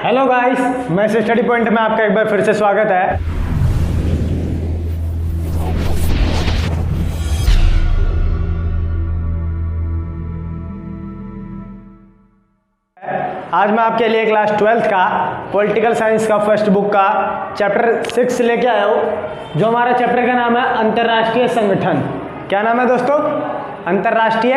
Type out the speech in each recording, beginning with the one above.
Hello guys, मैं study point में आपका एक बार फिर से स्वागत है। आज मैं आपके लिए क्लास 12th का पॉलिटिकल साइंस का फर्स्ट बुक का चैप्टर 6 लेके आया हूँ, जो हमारा चैप्टर का नाम है अंतर्राष्ट्रीय संगठन। क्या नाम है दोस्तों? अंतर्राष्ट्रीय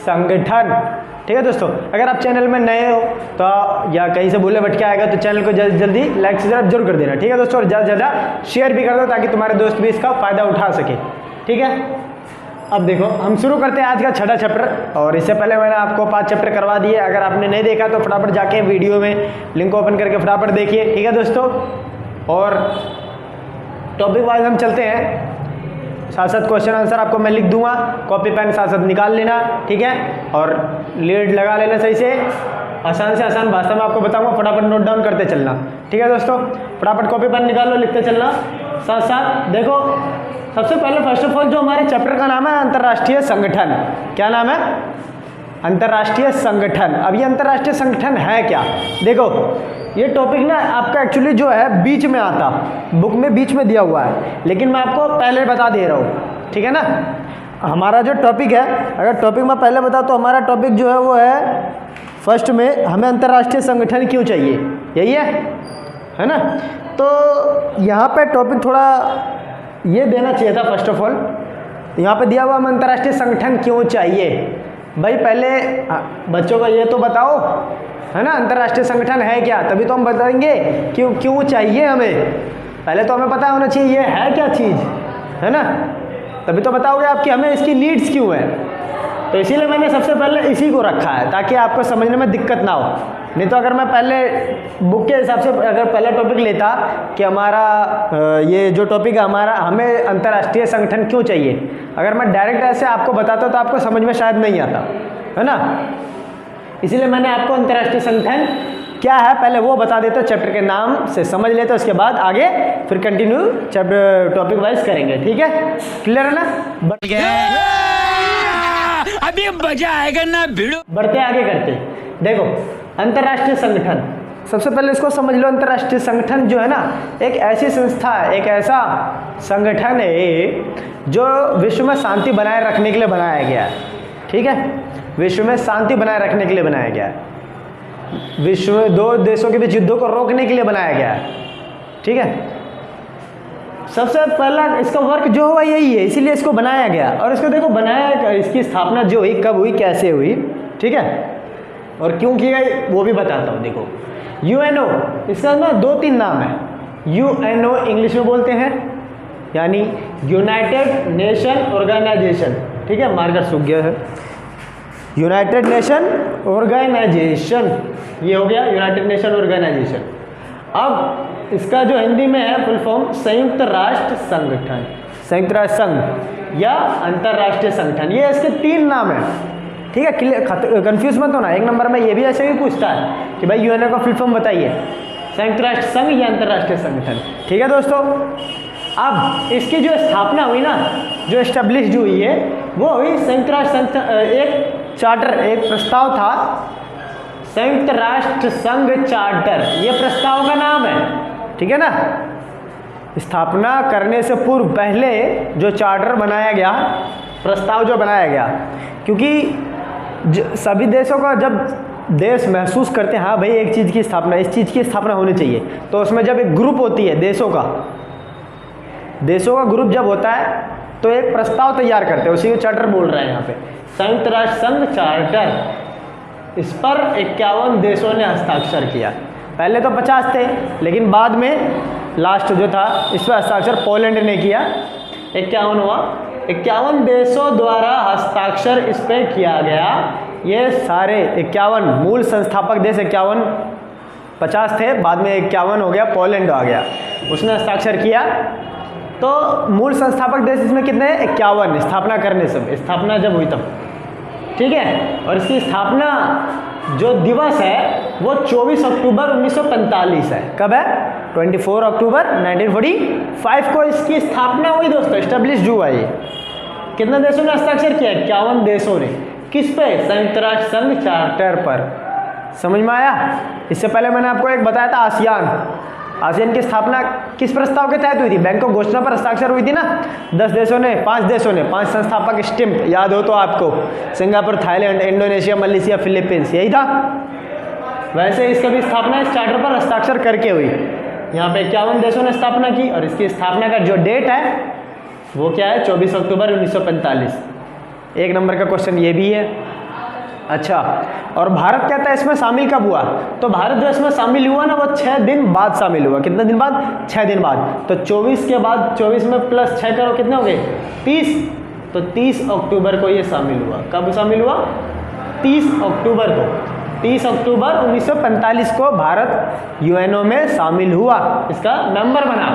संगठन। ठीक है दोस्तों, अगर आप चैनल में नए हो तो या कहीं से भूले भटके आएगा तो चैनल को जल्दी जल्दी लाइक सब्सक्राइब जरूर कर देना। ठीक है दोस्तों, और ज़्यादा से ज़्यादा शेयर भी कर दो ताकि तुम्हारे दोस्त भी इसका फ़ायदा उठा सके। ठीक है, अब देखो हम शुरू करते हैं आज का छठा चैप्टर। और इससे पहले मैंने आपको 5 चैप्टर करवा दिए। अगर आपने नहीं देखा तो फटाफट जाके वीडियो में लिंक ओपन करके फटाफट देखिए। ठीक है दोस्तों, और टॉपिक वाइज हम चलते हैं। साथ साथ क्वेश्चन आंसर आपको मैं लिख दूंगा, कॉपी पेन साथ साथ निकाल लेना। ठीक है, और लीड लगा लेना सही से आसान भाषा में आपको बताऊंगा, फटाफट नोट डाउन करते चलना। ठीक है दोस्तों, फटाफट कॉपी पेन निकाल लो, लिखते चलना। साथ साथ देखो, सबसे पहले फर्स्ट ऑफ ऑल जो हमारे चैप्टर का नाम है अंतर्राष्ट्रीय संगठन। क्या नाम है? अंतर्राष्ट्रीय संगठन। अब ये अंतर्राष्ट्रीय संगठन है क्या? देखो ये टॉपिक ना आपका एक्चुअली जो है बीच में आता, बुक में बीच में दिया हुआ है, लेकिन मैं आपको पहले बता दे रहा हूँ। ठीक है ना, हमारा जो टॉपिक है, अगर टॉपिक मैं पहले बताऊँ तो हमारा टॉपिक जो है वो है फर्स्ट में हमें अंतर्राष्ट्रीय संगठन क्यों चाहिए, यही है ना। तो यहाँ पे टॉपिक थोड़ा ये देना चाहिए था। फर्स्ट ऑफ ऑल यहाँ पे दिया हुआ हमें अंतर्राष्ट्रीय संगठन क्यों चाहिए। भाई पहले बच्चों को ये तो बताओ, है ना, अंतर्राष्ट्रीय संगठन है क्या, तभी तो हम बताएंगे क्यों चाहिए हमें। पहले तो हमें पता होना चाहिए ये है क्या चीज़, है ना, तभी तो बताओगे आप कि हमें इसकी नीड्स क्यों है। तो इसीलिए मैंने सबसे पहले इसी को रखा है ताकि आपको समझने में दिक्कत ना हो। नहीं तो अगर मैं पहले बुक के हिसाब से अगर पहला टॉपिक लेता कि हमारा ये जो टॉपिक है हमारा, हमें अंतर्राष्ट्रीय संगठन क्यों चाहिए, अगर मैं डायरेक्ट ऐसे आपको बताता तो आपको समझ में शायद नहीं आता, है ना। इसीलिए मैंने आपको अंतर्राष्ट्रीय संगठन क्या है पहले वो बता देता, चैप्टर के नाम से समझ लेते, उसके बाद आगे फिर कंटिन्यू चैप्टर टॉपिक वाइज करेंगे। ठीक है, क्लियर है ना? बढ़ गया, अभी मजा आएगा ना भिड़ो। बढ़ते आगे करते, देखो अंतर्राष्ट्रीय संगठन, सबसे पहले इसको समझ लो। अंतर्राष्ट्रीय संगठन जो है ना, एक ऐसी संस्था है, एक ऐसा संगठन है जो विश्व में शांति बनाए रखने के लिए बनाया गया है। ठीक है, विश्व में शांति बनाए रखने के लिए बनाया गया है, विश्व में 2 देशों के बीच युद्धों को रोकने के लिए बनाया गया है। ठीक है, सबसे पहला इसका वर्क जो हुआ यही है, इसीलिए इसको बनाया गया। और इसको देखो बनाया, इसकी स्थापना जो हुई, कब हुई, कैसे हुई, ठीक है, और क्यों की गई वो भी बताता हूँ। देखो यूएनओ, इसका ना 2-3 नाम है। यूएनओ इंग्लिश में बोलते हैं, यानी यूनाइटेड नेशन ऑर्गेनाइजेशन। ठीक है, मार्कर सूख गया है, यूनाइटेड नेशन ऑर्गेनाइजेशन, ये हो गया यूनाइटेड नेशन ऑर्गेनाइजेशन। अब इसका जो हिंदी में है फुल फॉर्म संयुक्त राष्ट्र संगठन, संयुक्त राष्ट्र संघ या अंतर्राष्ट्रीय संगठन, ये इसके 3 नाम है। ठीक है, क्लियर, कंफ्यूज मत होना। एक नंबर में ये भी ऐसे ही पूछता है कि भाई यूएनओ का फुल फॉर्म बताइए, संयुक्त राष्ट्र संघ या अंतर्राष्ट्रीय संगठन। ठीक है दोस्तों, अब इसकी जो स्थापना हुई ना, जो एस्टेब्लिश हुई है वो हुई संयुक्त राष्ट्र, एक चार्टर, एक प्रस्ताव था, संयुक्त राष्ट्र संघ चार्टर, ये प्रस्ताव का नाम है। ठीक है ना, स्थापना करने से पूर्व पहले जो चार्टर बनाया गया, प्रस्ताव जो बनाया गया, क्योंकि सभी देशों का जब देश महसूस करते हैं हाँ भाई एक चीज़ की स्थापना, इस चीज़ की स्थापना होनी चाहिए, तो उसमें जब एक ग्रुप होती है देशों का ग्रुप जब होता है तो एक प्रस्ताव तैयार करते हैं, उसी को चार्टर बोल रहे हैं यहाँ पे, संयुक्त राष्ट्र संघ चार्टर। इस पर 51 देशों ने हस्ताक्षर किया। पहले तो 50 थे, लेकिन बाद में लास्ट जो था इस पर हस्ताक्षर पोलैंड ने किया, 51 हुआ। 51 देशों द्वारा हस्ताक्षर इस पर किया गया। ये सारे 51 मूल संस्थापक देश 51, 50 थे, बाद में 51 हो गया, पोलैंड आ गया, उसने हस्ताक्षर किया। तो मूल संस्थापक देश इसमें कितने हैं? 51, स्थापना करने से, स्थापना जब हुई तब। ठीक है, और इसकी स्थापना जो दिवस है वो 24 अक्टूबर 1945 है। कब है? 24 अक्टूबर 1945 को इसकी स्थापना हुई दोस्तों, एस्टेब्लिश हुआ ये। कितने देशों ने हस्ताक्षर किया? 51 देशों ने। किस पे? संयुक्त राष्ट्र संघ चार्टर पर। समझ में आया। इससे पहले मैंने आपको एक बताया था आसियान। आसियान की स्थापना किस प्रस्ताव के तहत हुई थी? बैंकॉक घोषणा पर हस्ताक्षर हुई थी ना। 5 देशों ने 5 संस्थापक स्टिम्प, याद हो तो आपको, Singapore, Thailand, Indonesia, Malaysia, Philippines, यही था। वैसे इसका भी स्थापना इस चार्टर पर हस्ताक्षर करके हुई। यहाँ पे 51 देशों ने स्थापना की और इसकी स्थापना का जो डेट है वो क्या है? 24 अक्टूबर 1945। 1 नंबर का क्वेश्चन ये भी है। अच्छा, और भारत कहता है इसमें शामिल कब हुआ? तो भारत जो इसमें शामिल हुआ ना वो 6 दिन बाद शामिल हुआ। कितने दिन बाद? 6 दिन बाद। तो 24 के बाद 24 में प्लस 6 करो, कितने हो गए? 30। तो 30 अक्टूबर को ये शामिल हुआ। कब शामिल हुआ? 30 अक्टूबर को। 30 अक्टूबर 1945 को भारत यूएनओ में शामिल हुआ, इसका मेंबर बना।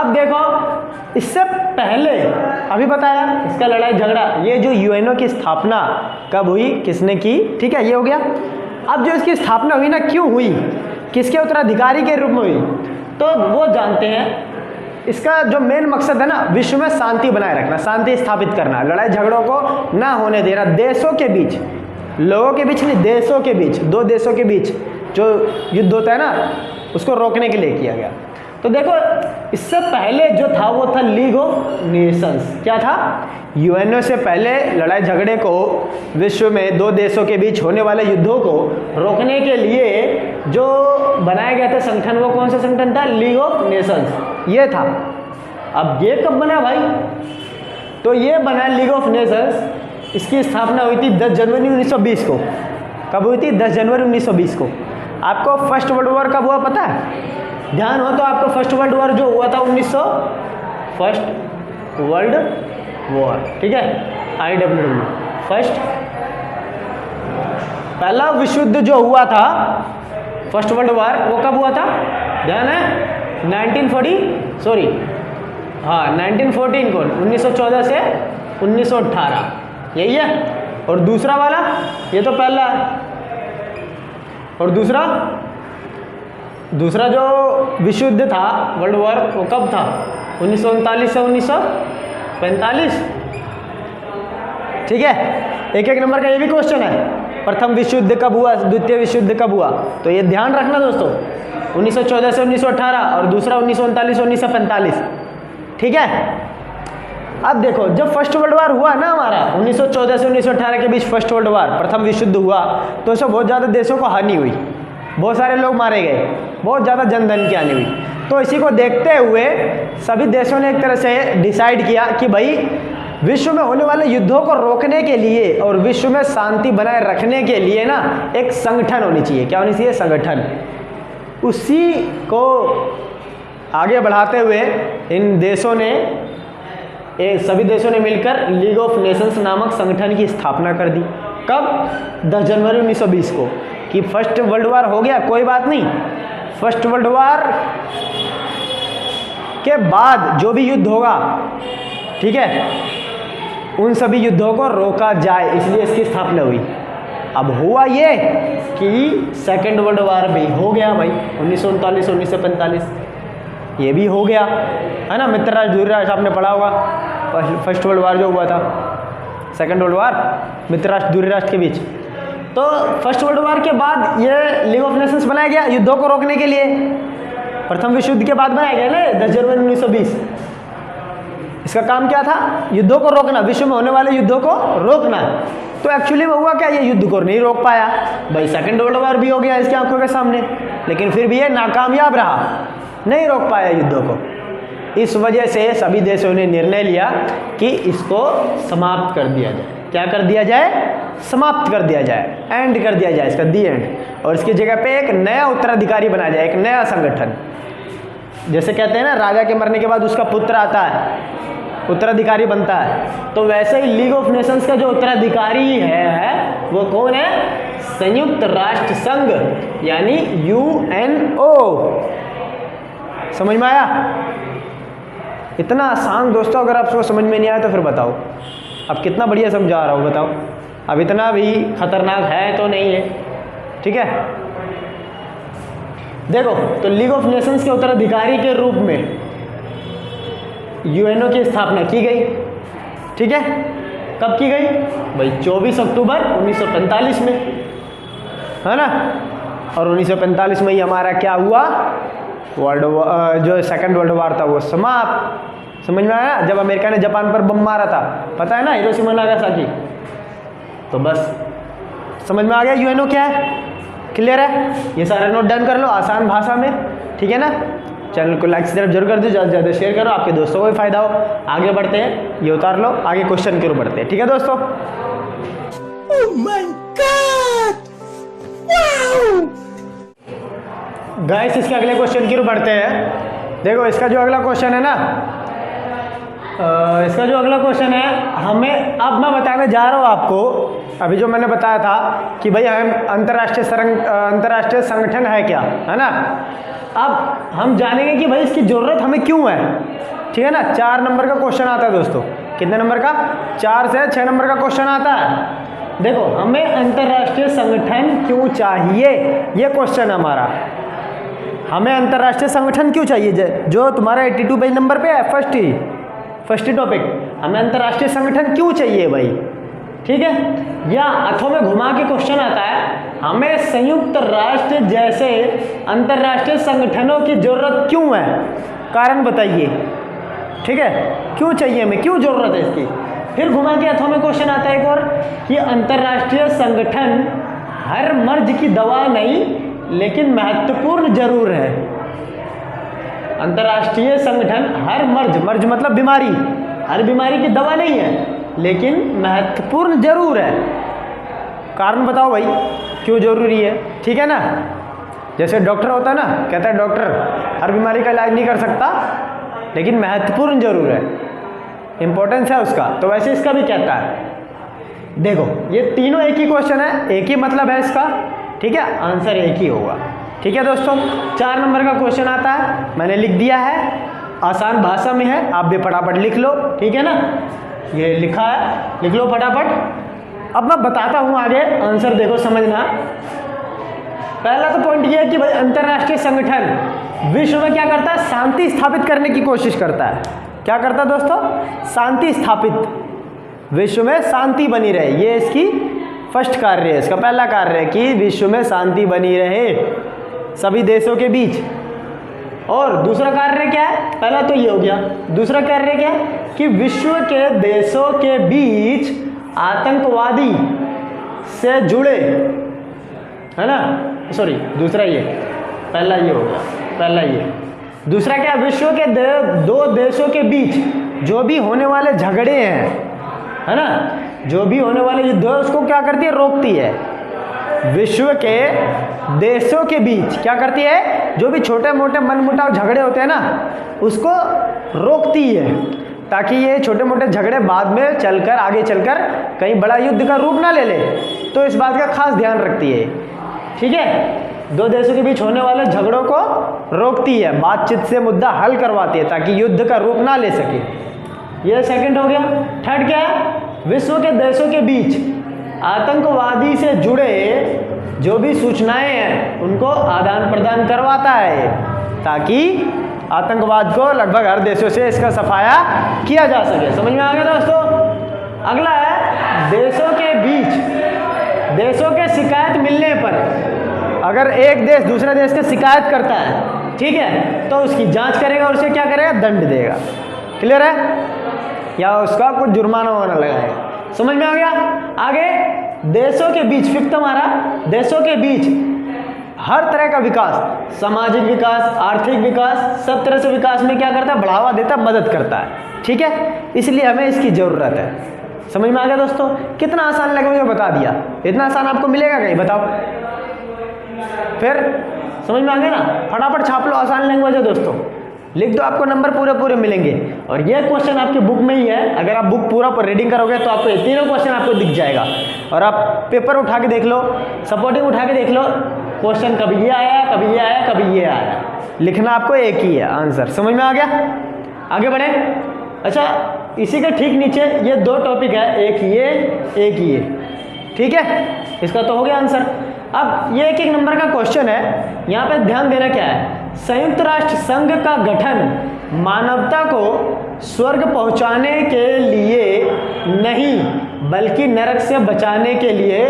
अब देखो, इससे पहले अभी बताया इसका लड़ाई झगड़ा, ये जो यूएनओ की स्थापना कब हुई, किसने की, ठीक है, ये हो गया। अब जो इसकी स्थापना हुई ना, क्यों हुई, किसके उत्तराधिकारी के रूप में हुई, तो वो जानते हैं। इसका जो मेन मकसद है ना, विश्व में शांति बनाए रखना, शांति स्थापित करना, लड़ाई झगड़ों को ना होने देना, देशों के बीच, लोगों के बीच नहीं, देशों के बीच, 2 देशों के बीच जो युद्ध होता है ना, उसको रोकने के लिए किया गया। तो देखो, इससे पहले जो था वो था लीग ऑफ नेशंस। क्या था? यूएनओ से पहले लड़ाई झगड़े को, विश्व में 2 देशों के बीच होने वाले युद्धों को रोकने के लिए जो बनाया गया था संगठन, वो कौन सा संगठन था? लीग ऑफ नेशंस, ये था। अब ये कब बना भाई? तो ये बना लीग ऑफ नेशंस। इसकी स्थापना हुई थी 10 जनवरी 1920 को। कब हुई थी? 10 जनवरी 1920 को। आपको फर्स्ट वर्ल्ड वॉर कब हुआ पता है? ध्यान हो तो आपको फर्स्ट वर्ल्ड वॉर जो हुआ था फर्स्ट वर्ल्ड वॉर, ठीक है, IWW, फर्स्ट, पहला विश्व युद्ध जो हुआ था, फर्स्ट वर्ल्ड वॉर, वो कब हुआ था? ध्यान है? 1914 को, 1914 से 1918, यही है। और दूसरा वाला, ये तो पहला है, और दूसरा जो विश्व युद्ध था, वर्ल्ड वॉर, वो कब था? 1939 से 1945, ठीक है। एक नंबर का ये भी क्वेश्चन है, प्रथम विश्व युद्ध कब हुआ, द्वितीय विश्व युद्ध कब हुआ, तो ये ध्यान रखना दोस्तों, 1914 से 1918 और दूसरा 1939 से 1945, ठीक है। अब देखो, जब फर्स्ट वर्ल्ड वॉर हुआ ना हमारा 1914 से 1918 के बीच, फर्स्ट वर्ल्ड वॉर, प्रथम विश्व युद्ध हुआ, तो इससे बहुत ज़्यादा देशों को हानि हुई, बहुत सारे लोग मारे गए, बहुत ज़्यादा जनधन की हानि हुई। तो इसी को देखते हुए सभी देशों ने एक तरह से डिसाइड किया कि भाई विश्व में होने वाले युद्धों को रोकने के लिए और विश्व में शांति बनाए रखने के लिए ना एक संगठन होनी चाहिए। क्या होनी चाहिए? संगठन। उसी को आगे बढ़ाते हुए इन देशों ने, सभी देशों ने मिलकर लीग ऑफ नेशंस नामक संगठन की स्थापना कर दी। कब? 10 जनवरी 1920 को। कि फर्स्ट वर्ल्ड वॉर हो गया, कोई बात नहीं, फर्स्ट वर्ल्ड वॉर के बाद जो भी युद्ध होगा, ठीक है, उन सभी युद्धों को रोका जाए, इसलिए इसकी स्थापना हुई। अब हुआ ये कि सेकेंड वर्ल्ड वॉर भी हो गया भाई, 1939 1945, ये भी हो गया, है ना। मित्र राष्ट्र दूर राष्ट्र आपने पढ़ा होगा, फर्स्ट वर्ल्ड वॉर जो हुआ था, सेकेंड वर्ल्ड वॉर मित्र राष्ट्र दूर राष्ट्र के बीच। तो फर्स्ट वर्ल्ड वॉर के बाद ये लीग ऑफ नेशंस बनाया गया युद्धों को रोकने के लिए। प्रथम विश्व युद्ध के बाद बनाया गया ना 10 जनवरी 1920। इसका काम क्या था? युद्धों को रोकना, विश्व में होने वाले युद्धों को रोकना। तो एक्चुअली में हुआ क्या? ये युद्ध को नहीं रोक पाया भाई, सेकेंड वर्ल्ड वॉर भी हो गया इसकी आंखों के सामने, लेकिन फिर भी ये नाकामयाब रहा, नहीं रोक पाया युद्धों को। इस वजह से सभी देशों ने निर्णय लिया कि इसको समाप्त कर दिया जाए। क्या कर दिया जाए? समाप्त कर दिया जाए, एंड कर दिया जाए, इसका दी एंड। और इसकी जगह पे एक नया उत्तराधिकारी बना जाए, एक नया संगठन। जैसे कहते हैं ना, राजा के मरने के बाद उसका पुत्र आता है, उत्तराधिकारी बनता है, तो वैसे ही लीग ऑफ नेशंस का जो उत्तराधिकारी है वो कौन है? संयुक्त राष्ट्र संघ, यानी यूएनओ। समझ में आया? इतना आसान दोस्तों, अगर आपको समझ में नहीं आया तो फिर बताओ, अब कितना बढ़िया समझा रहा हूँ, बताओ। अब इतना भी खतरनाक है तो नहीं है, ठीक है। देखो, तो लीग ऑफ नेशंस के उत्तराधिकारी के रूप में यूएनओ की स्थापना की गई, ठीक है। कब की गई भाई? 24 अक्टूबर 1945 में, है ना। और 1945 में ही हमारा क्या हुआ, जो सेकंड वर्ल्ड वॉर था वो समाप्त। समझ में आया, जब अमेरिका ने जापान पर बम मारा था, पता है ना, हिरोशिमा नागासाकी। तो बस समझ में आ गया यूएनओ क्या है, क्लियर है। ये सारे नोट डन कर लो आसान भाषा में, ठीक है ना। चैनल को लाइक सब्सक्राइब जरूर कर दो, ज़्यादा से ज़्यादा शेयर करो, आपके दोस्तों को भी फायदा हो। आगे बढ़ते हैं, ये उतार लो, आगे क्वेश्चन की ओर बढ़ते हैं, ठीक है दोस्तों। Oh my God! Wow! Guys इसके अगले क्वेश्चन की ओर बढ़ते हैं। देखो इसका जो अगला क्वेश्चन है ना, इसका जो अगला क्वेश्चन है, हमें अब मैं बताने जा रहा हूँ आपको, अभी जो मैंने बताया था कि भाई हम अंतर्राष्ट्रीय संगठन है क्या, है ना। अब हम जानेंगे कि भाई इसकी ज़रूरत हमें क्यों है, ठीक है ना। 4 नंबर का क्वेश्चन आता है दोस्तों, कितने नंबर का, 4 से 6 नंबर का क्वेश्चन आता है। देखो हमें अंतर्राष्ट्रीय संगठन क्यों चाहिए, ये क्वेश्चन हमारा, हमें अंतर्राष्ट्रीय संगठन क्यों चाहिए, जो तुम्हारा 82 पेज नंबर पे है, फर्स्ट ही टॉपिक, हमें अंतर्राष्ट्रीय संगठन क्यों चाहिए भाई, ठीक है। या अथवा में घुमा के क्वेश्चन आता है, हमें संयुक्त राष्ट्र जैसे अंतर्राष्ट्रीय संगठनों की जरूरत क्यों है, कारण बताइए, ठीक है, क्यों चाहिए हमें, क्यों जरूरत है इसकी। फिर घुमा के अथवा में क्वेश्चन आता है एक और, कि अंतर्राष्ट्रीय संगठन हर मर्ज की दवा नहीं लेकिन महत्वपूर्ण जरूर है। अंतर्राष्ट्रीय संगठन हर मर्ज मतलब बीमारी, हर बीमारी की दवा नहीं है लेकिन महत्वपूर्ण जरूर है। कारण बताओ भाई क्यों जरूरी है, ठीक है ना। जैसे डॉक्टर होता है ना, कहता है डॉक्टर हर बीमारी का इलाज नहीं कर सकता लेकिन महत्वपूर्ण जरूर है, इंपॉर्टेंस है उसका, तो वैसे इसका भी कहता है। देखो ये तीनों एक ही क्वेश्चन है, एक ही मतलब है इसका, ठीक है, आंसर एक ही होगा, ठीक है दोस्तों। 4 नंबर का क्वेश्चन आता है, मैंने लिख दिया है, आसान भाषा में है, आप भी फटाफट लिख लो, ठीक है ना। ये लिखा है, लिख लो फटाफट। अब मैं बताता हूँ आगे, आंसर देखो समझना। पहला तो पॉइंट ये है कि भाई अंतर्राष्ट्रीय संगठन विश्व में क्या करता है, शांति स्थापित करने की कोशिश करता है। क्या करता है दोस्तों, शांति स्थापित, विश्व में शांति बनी रहे, ये इसकी फर्स्ट कार्य है, इसका पहला कार्य है कि विश्व में शांति बनी रहे सभी देशों के बीच। और दूसरा कार्य क्या है, पहला तो ये हो गया, दूसरा कार्य क्या है कि विश्व के देशों के बीच आतंकवादी से जुड़े, है ना, सॉरी दूसरा ये, पहला ये हो गया, पहला ये, दूसरा क्या, विश्व के दो देशों के बीच जो भी होने वाले झगड़े हैं, है ना, जो भी होने वाले युद्ध है उसको क्या करती है, रोकती है। विश्व के देशों के बीच क्या करती है, जो भी छोटे मोटे मनमुटाव झगड़े होते हैं ना उसको रोकती है, ताकि ये छोटे मोटे झगड़े बाद में चलकर, आगे चलकर कहीं बड़ा युद्ध का रूप ना ले ले, तो इस बात का खास ध्यान रखती है, ठीक है। 2 देशों के बीच होने वाले झगड़ों को रोकती है, बातचीत से मुद्दा हल करवाती है ताकि युद्ध का रूप ना ले सके। ये सेकंड हो गया। थर्ड क्या है, विश्व के देशों के बीच आतंकवादी से जुड़े जो भी सूचनाएं हैं उनको आदान प्रदान करवाता है, ताकि आतंकवाद को लगभग हर देशों से इसका सफाया किया जा सके। समझ में आ गया दोस्तों। अगला है देशों के बीच, देशों के शिकायत मिलने पर अगर एक देश दूसरे देश की शिकायत करता है, ठीक है, तो उसकी जांच करेगा और उसे क्या करेगा, दंड देगा। क्लियर है, या उसका कुछ जुर्माना वाना लगाएगा। समझ में आ गया। आगे देशों के बीच, फिफ्थ हमारा देशों के बीच हर तरह का विकास, सामाजिक विकास, आर्थिक विकास, सब तरह से विकास में क्या करता है, बढ़ावा देता है, मदद करता है, ठीक है, इसलिए हमें इसकी ज़रूरत है। समझ में आ गया दोस्तों। कितना आसान लगा मुझे बता दिया, इतना आसान आपको मिलेगा कहीं, बताओ। फिर समझ में आ गया ना, फटाफट छाप लो, आसान लैंग्वेज है दोस्तों, लिख दो, आपको नंबर पूरे पूरे मिलेंगे। और ये क्वेश्चन आपकी बुक में ही है, अगर आप बुक पूरा पर रीडिंग करोगे तो आपको ये तीनों क्वेश्चन आपको दिख जाएगा। और आप पेपर उठा के देख लो, सपोर्टिंग उठा के देख लो, क्वेश्चन कभी ये आया, कभी ये आया, कभी ये आया, लिखना आपको एक ही है आंसर। समझ में आ गया। आगे बढ़े। अच्छा, इसी के ठीक नीचे ये 2 टॉपिक है, एक ये, एक ये, ठीक है, इसका तो हो गया आंसर। अब ये एक नंबर का क्वेश्चन है, यहाँ पे ध्यान देना क्या है, संयुक्त राष्ट्र संघ का गठन मानवता को स्वर्ग पहुंचाने के लिए नहीं बल्कि नरक से बचाने के लिए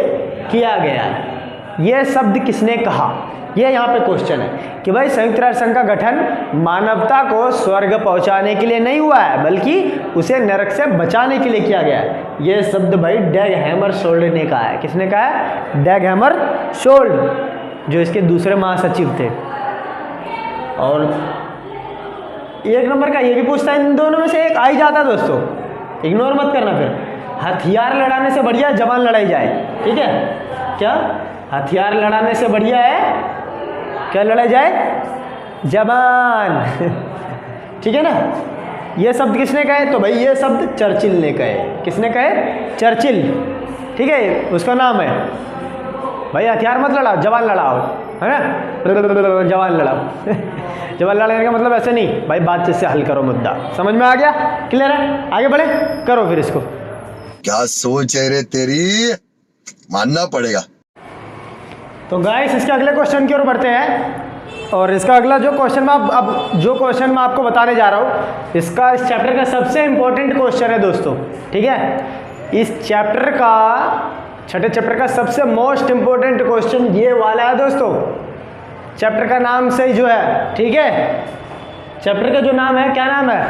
किया गया है। ये शब्द किसने कहा? ये यहाँ पे क्वेश्चन है कि भाई संयुक्त राष्ट्र संघ का गठन मानवता को स्वर्ग पहुंचाने के लिए नहीं हुआ है, बल्कि उसे नरक से बचाने के लिए किया गया है। ये शब्द भाई डैग हैमरशोल्ड ने कहा है। किसने कहा है? डैग हैमरशोल्ड, जो इसके दूसरे महासचिव थे। और एक नंबर का ये भी पूछता है, इन दोनों में से एक आ ही जाता है दोस्तों, इग्नोर मत करना। फिर हथियार लड़ाने से बढ़िया जवान लड़ाई जाए, ठीक है? क्या हथियार लड़ाने से बढ़िया है क्या लड़ाई जाए? जवान। ठीक है ना? ये शब्द किसने कहे? तो भाई ये शब्द चर्चिल ने कहे। किसने कहे? चर्चिल। ठीक है, उसका नाम है। भाई हथियार मत लड़ाओ, जवान लड़ाओ, है ना? जवान लड़ाओ। जवान लड़ाने का मतलब ऐसे नहीं भाई, बातचीत से हल करो मुद्दा। समझ में आ गया? क्लियर है? आगे बढ़े, करो फिर इसको। क्या सोच है रे तेरी, मानना पड़ेगा। तो गाइस इसके अगले क्वेश्चन की ओर बढ़ते हैं। और इसका अगला जो क्वेश्चन मैं आपको बताने जा रहा हूँ, इसका इस चैप्टर का सबसे इम्पोर्टेंट क्वेश्चन है दोस्तों। ठीक है, इस चैप्टर का, छठे चैप्टर का सबसे मोस्ट इम्पोर्टेंट क्वेश्चन ये वाला है दोस्तों। चैप्टर का नाम से ही जो है, ठीक है, चैप्टर का जो नाम है, क्या नाम है?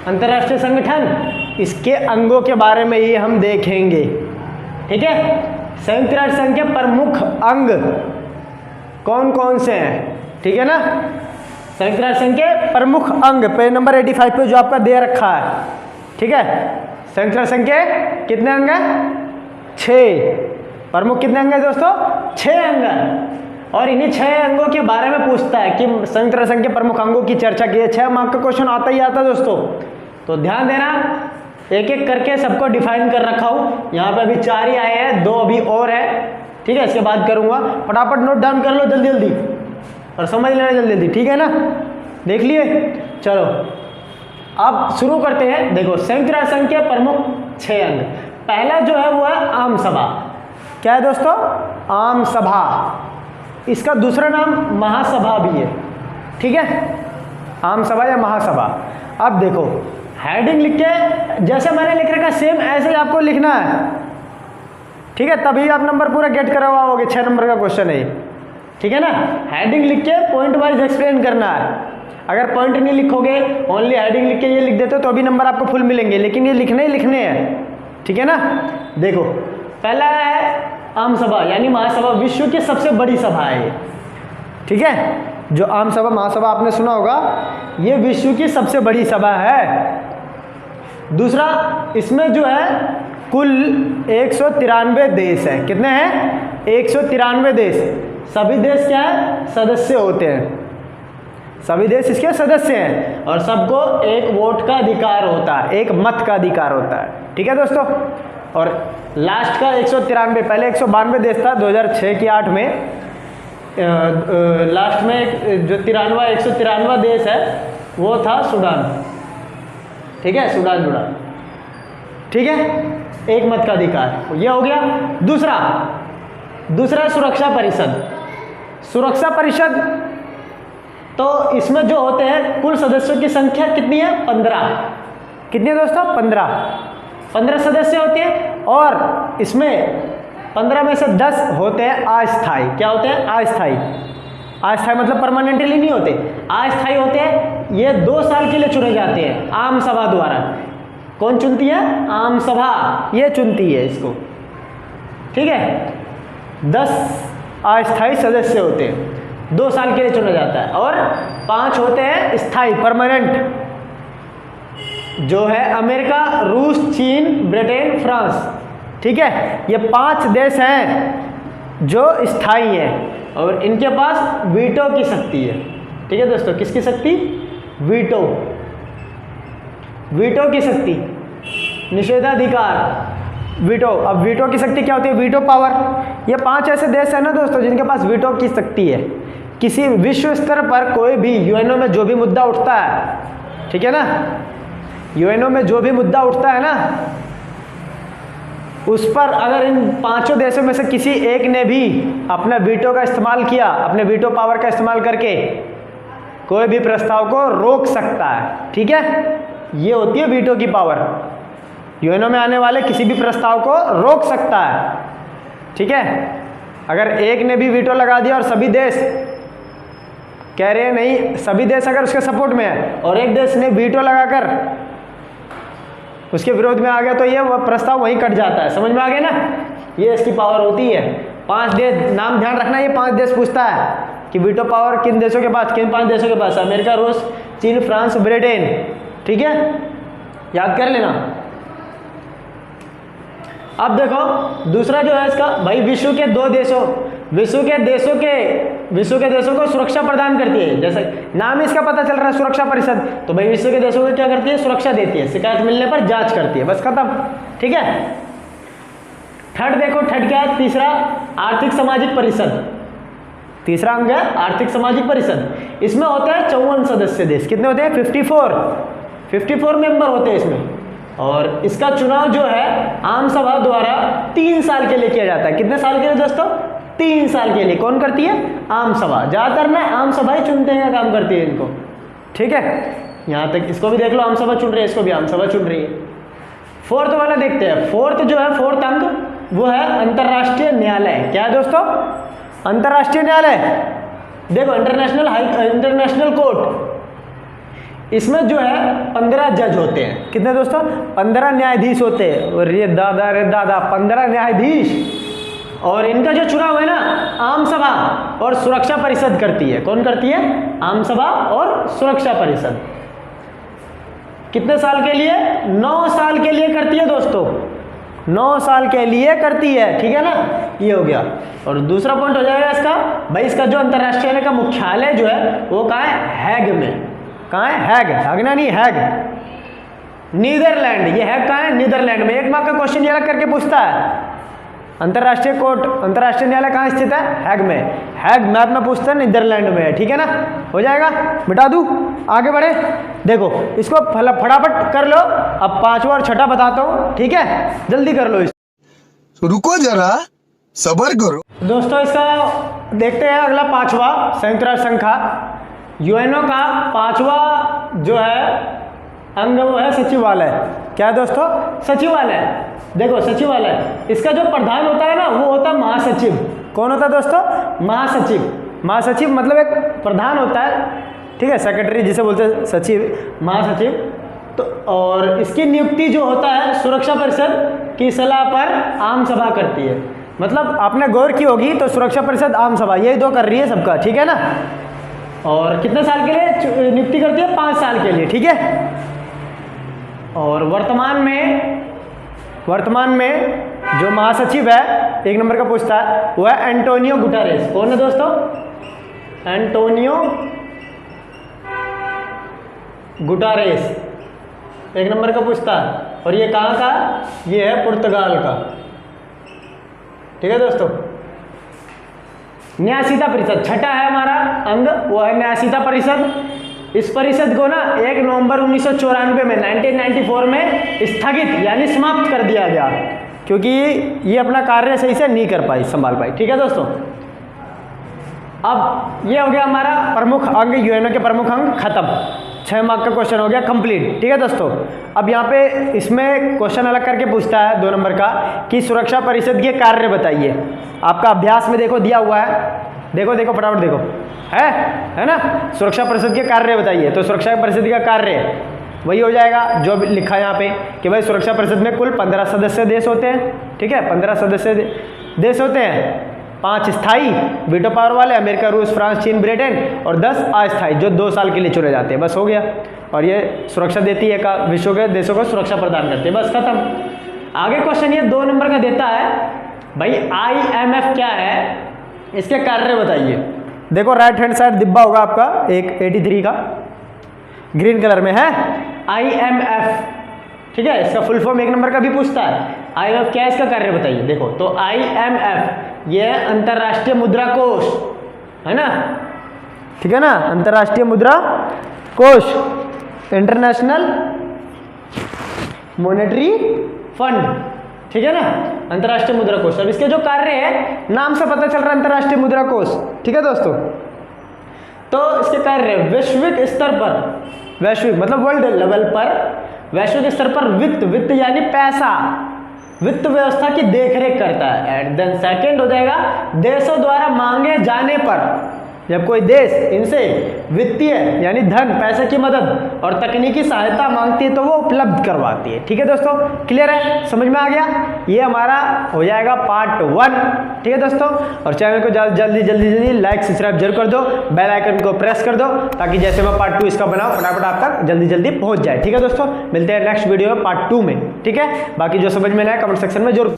अंतर्राष्ट्रीय संगठन। इसके अंगों के बारे में ही हम देखेंगे। ठीक है, संयुक्त राष्ट्र संघ के प्रमुख अंग कौन कौन से हैं? ठीक है ना? संयुक्त राष्ट्र संघ के प्रमुख अंग पेज नंबर 85 पे जो आपका दे रखा है। ठीक है, संयुक्त राष्ट्र संघ के कितने अंग हैं? 6 प्रमुख। कितने अंग हैं दोस्तों? 6 अंग हैं। और इन्हीं 6 अंगों के बारे में पूछता है कि संयुक्त राष्ट्र संघ के प्रमुख अंगों की चर्चा की है। 6 मार्क का क्वेश्चन आता ही आता दोस्तों, तो ध्यान देना। एक एक करके सबको डिफाइन कर रखा हूँ। यहाँ पे अभी 4 ही आए हैं, 2 अभी और है। ठीक है, इसके बाद करूँगा। फटाफट नोट डाउन कर लो जल्दी जल्दी और समझ लेना जल्दी जल्दी। ठीक है ना? देख लिए? चलो अब शुरू करते हैं। देखो, संयुक्त राष्ट्र संघ के प्रमुख 6 अंग। पहला जो है वो है आम सभा। क्या है दोस्तों? आम सभा। इसका दूसरा नाम महासभा भी है। ठीक है, आम सभा या महासभा। अब देखो हेडिंग लिख के, जैसे मैंने लिख रखा सेम ऐसे ही आपको लिखना है। ठीक है, तभी आप नंबर पूरा गेट करवाओगे। 6 नंबर का क्वेश्चन है। ठीक है ना? हेडिंग लिख के पॉइंट वाइज एक्सप्लेन करना है। अगर पॉइंट नहीं लिखोगे, ओनली हेडिंग लिख के ये लिख देते हो तो अभी नंबर आपको फुल मिलेंगे, लेकिन ये लिखने ही लिखने हैं। ठीक है ना? देखो, पहला है आम सभा यानी महासभा। विश्व की सबसे बड़ी सभा है ये। ठीक है, जो आम सभा महासभा आपने सुना होगा, ये विश्व की सबसे बड़ी सभा है। दूसरा, इसमें जो है कुल 193 देश हैं। कितने हैं? 193 देश। सभी देश क्या है? सदस्य होते हैं। सभी देश इसके सदस्य हैं और सबको एक वोट का अधिकार होता है, एक मत का अधिकार होता है। ठीक है दोस्तों? और लास्ट का 193, पहले 192 देश था 2006 की 8 में। लास्ट में जो 193 देश है वो था सूडान। ठीक है, सूडान जुड़ा। ठीक है, एक मत का अधिकार, ये हो गया। दूसरा सुरक्षा परिषद। सुरक्षा परिषद, तो इसमें जो होते हैं कुल सदस्यों की संख्या कितनी है? 15। कितनी है दोस्तों? 15 सदस्य होते हैं। और इसमें 15 में से 10 होते हैं अस्थायी। क्या होते हैं? अस्थायी। अस्थायी मतलब परमानेंटली नहीं होते, अस्थायी होते हैं। ये 2 साल के लिए चुने जाते हैं आम सभा द्वारा। कौन चुनती है? आम सभा, ये चुनती है इसको। ठीक है, 10 अस्थायी सदस्य होते हैं, 2 साल के लिए चुना जाता है। और 5 होते हैं स्थायी, परमानेंट, जो है अमेरिका, रूस, चीन, ब्रिटेन, फ्रांस। ठीक है, ये 5 देश हैं जो स्थायी हैं और इनके पास वीटो की शक्ति है। ठीक है दोस्तों, किसकी शक्ति? वीटो। वीटो की शक्ति, निषेधाधिकार, वीटो। अब वीटो की शक्ति क्या होती है? Veto power. ये 5 ऐसे देश हैं ना दोस्तों जिनके पास वीटो की शक्ति है। किसी विश्व स्तर पर कोई भी यूएनओ में जो भी मुद्दा उठता है, ठीक है ना, यूएनओ में जो भी मुद्दा उठता है ना, उस पर अगर इन 5 देशों में से किसी एक ने भी अपना वीटो का इस्तेमाल किया, अपने वीटो पावर का इस्तेमाल करके कोई भी प्रस्ताव को रोक सकता है। ठीक है, ये होती है वीटो की पावर। यूएनओ में आने वाले किसी भी प्रस्ताव को रोक सकता है। ठीक है, अगर एक ने भी वीटो लगा दिया और सभी देश कह रहे हैं नहीं, सभी देश अगर उसके सपोर्ट में है और एक देश ने वीटो लगाकर उसके विरोध में आ गया तो ये वह प्रस्ताव वहीं कट जाता है। समझ में आ गया ना, ये इसकी पावर होती है। 5 देश, नाम ध्यान रखना, ये 5 देश पूछता है कि वीटो पावर किन देशों के पास, किन 5 देशों के पास? अमेरिका, रूस, चीन, फ्रांस, ब्रिटेन। ठीक है, याद कर लेना। अब देखो दूसरा जो है इसका, भाई विश्व के देशों को सुरक्षा प्रदान करती है। जैसे नाम इसका पता चल रहा है, सुरक्षा परिषद, तो भाई विश्व के देशों को क्या करती है? सुरक्षा देती है, शिकायत मिलने पर जांच करती है, बस खत्म। ठीक है। थर्ड देखो, थर्ड क्या है? तीसरा आर्थिक सामाजिक परिषद। तीसरा अंग है आर्थिक सामाजिक परिषद। इसमें होता है 54 सदस्य देश। कितने होते हैं? 54 मेंबर होते हैं इसमें। और इसका चुनाव जो है आम सभा द्वारा 3 साल के लिए किया जाता है। कितने साल के लिए दोस्तों? 3 साल के लिए। कौन करती है? आम सभा। ज़्यादातर ना आम सभा ही चुनते हैं, काम करती है इनको। ठीक है, यहाँ तक इसको भी देख लो, आम सभा चुन रही है, इसको भी आम सभा चुन रही है। फोर्थ वाला देखते हैं। फोर्थ जो है, फोर्थ अंक वो है अंतर्राष्ट्रीय न्यायालय। क्या है दोस्तों? अंतर्राष्ट्रीय न्यायालय। देखो इंटरनेशनल कोर्ट, इसमें जो है 15 जज होते हैं। कितने दोस्तों? 15 न्यायाधीश होते हैं। और ये दादा रे दादा, 15 न्यायाधीश। और इनका जो चुनाव है ना आम सभा और सुरक्षा परिषद करती है। कौन करती है? आम सभा और सुरक्षा परिषद। कितने साल के लिए? 9 साल के लिए करती है दोस्तों, 9 साल के लिए करती है। ठीक है ना, ये हो गया। और दूसरा पॉइंट हो जाएगा इसका, भाई इसका जो अंतर्राष्ट्रीय का मुख्यालय जो है वो कहाँ है? हैग में। कहाँ है? हैग, हगना नहीं, हैग, नीदरलैंड। ये हैग कहाँ है? नीदरलैंड में। 1 मार्क का क्वेश्चन ये करके पूछता है, अंतर्राष्ट्रीय कोर्ट, अंतर्राष्ट्रीय न्यायालय कहाँ स्थित है? हैग में। हैग मैप में पूछता है, नीदरलैंड में है। ठीक है ना, हो जाएगा। मिटा दूँ, आगे बढ़े। देखो इसको फटाफट कर लो। अब 5वां और 6ठा बताता हूँ, ठीक है, जल्दी कर लो इसको। रुको जरा, सब्र करो। दोस्तों इसका देखते हैं अगला 5वां, संयुक्त राष्ट्र संघ का, यूएनओ का 5वां जो है अंग वो है सचिवालय। क्या है दोस्तों? सचिवालय। देखो सचिवालय, इसका जो प्रधान होता है ना वो होता है महासचिव। कौन होता है दोस्तों? महासचिव। महासचिव मतलब एक प्रधान होता है, ठीक है, सेक्रेटरी जिसे बोलते हैं सचिव, महासचिव। तो और इसकी नियुक्ति जो होता है सुरक्षा परिषद की सलाह पर आम सभा करती है। मतलब आपने गौर की होगी तो सुरक्षा परिषद, आम सभा, यही 2 कर रही है सबका। ठीक है ना। और कितने साल के लिए नियुक्ति करती है? 5 साल के लिए। ठीक है। और वर्तमान में जो महासचिव है 1 नंबर का पूछता है वो है एंटोनियो गुटेरेस। कौन है दोस्तों? एंटोनियो गुटेरेस 1 नंबर का पूछता है। और ये कहाँ का? ये है पुर्तगाल का। ठीक है दोस्तों। न्यायशीता परिषद 6ठा है हमारा अंग, वो है न्यायशीता परिषद। इस परिषद को ना 1 नवंबर 1994 में 1994 में स्थगित यानी समाप्त कर दिया गया, क्योंकि ये अपना कार्य सही से नहीं कर पाई, संभाल पाई। ठीक है दोस्तों। अब ये हो गया हमारा प्रमुख अंग, यूएनओ के प्रमुख अंग खत्म। 6 मार्क का क्वेश्चन हो गया कंप्लीट। ठीक है दोस्तों। अब यहाँ पे इसमें क्वेश्चन अलग करके पूछता है 2 नंबर का कि सुरक्षा परिषद के कार्य बताइए। आपका अभ्यास में देखो दिया हुआ है, देखो देखो फटाफट देखो, है ना। सुरक्षा परिषद के कार्य बताइए, तो सुरक्षा परिषद का कार्य वही हो जाएगा जो लिखा है यहाँ पे कि भाई सुरक्षा परिषद में कुल 15 सदस्य देश होते हैं। ठीक है, 15 सदस्य देश होते हैं। 5 स्थायी वीटो पावर वाले, अमेरिका, रूस, फ्रांस, चीन, ब्रिटेन, और 10 अस्थायी जो 2 साल के लिए चुने जाते हैं। बस हो गया। और ये सुरक्षा देती है का विश्व के देशों को सुरक्षा प्रदान करते हैं। बस खत्म। आगे क्वेश्चन ये 2 नंबर का देता है, भाई IMF क्या है, इसके कार्य बताइए। देखो राइट हैंड साइड डिब्बा होगा आपका एक 83 का, ग्रीन कलर में है IMF। ठीक है, इसका फुल फॉर्म 1 नंबर का भी पूछता है। IMF क्या है, इसका कार्य बताइए। देखो तो IMF ये अंतर्राष्ट्रीय मुद्रा कोष है ना। ठीक है ना, अंतर्राष्ट्रीय मुद्रा कोष, इंटरनेशनल मॉनेटरी फंड। ठीक है ना, अंतर्राष्ट्रीय मुद्रा कोष। अब इसके जो कार्य है नाम से पता चल रहा है अंतर्राष्ट्रीय मुद्रा कोष। ठीक है दोस्तों। तो इसके कार्य वैश्विक स्तर पर, वैश्विक मतलब वर्ल्ड लेवल पर, वैश्विक स्तर पर वित्त यानी पैसा, वित्त व्यवस्था की देखरेख करता है। एंड देन सेकंड हो जाएगा देशों द्वारा मांगे जाने पर, जब कोई देश इनसे वित्तीय यानी धन पैसे की मदद और तकनीकी सहायता मांगती है तो वो उपलब्ध करवाती है। ठीक है दोस्तों, क्लियर है, समझ में आ गया। ये हमारा हो जाएगा पार्ट 1। ठीक है दोस्तों, और चैनल को जल्दी लाइक सब्सक्राइब जरूर कर दो, बेल आइकन को प्रेस कर दो ताकि जैसे मैं पार्ट 2 इसका बनाऊं फटाफट आप तक जल्दी पहुंच जाए। ठीक है दोस्तों, मिलते हैं नेक्स्ट वीडियो में पार्ट 2 में। ठीक है, बाकी जो समझ में ना आया कमेंट सेक्शन में जरूर